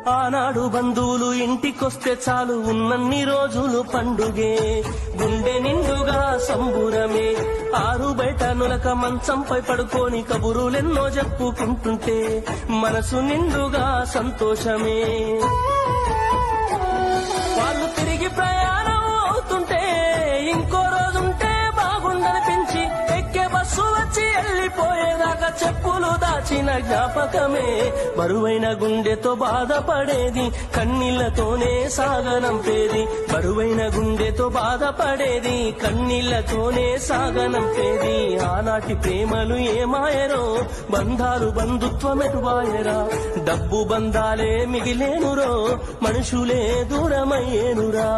ఆనాడు బంధువులు ఇంటికొస్తే చాలు ఉన్నన్ని రోజులు పండుగే, గుండె నిండుగా సంబురమే. ఆరు బయట నులక మంచంపై పడుకొని కబురులెన్నో చెప్పుకుంటుంటే మనసు నిండుగా సంతోషమే. వాళ్ళు తిరిగి ప్రయాణం అవుతుంటే ఇంకో రోజుంటే బాగుండనిపించి ఎక్కే బస్సు వచ్చి వెళ్ళిపోయేదాకా చెప్పులు దాచిన జ్ఞాపకమే. బరువైన గుండెతో బాధపడేది కన్నీళ్లతోనే సాగనంపేది, బరువైన గుండెతో బాధపడేది కన్నీళ్లతోనే సాగనంపేది. ఆనాటి ప్రేమలు ఏమాయరో, బంధాలు బంధుత్వమెటువాయరా, డబ్బు బంధాలే మిగిలేనురో, మనుషులే దూరమయ్యేనురా.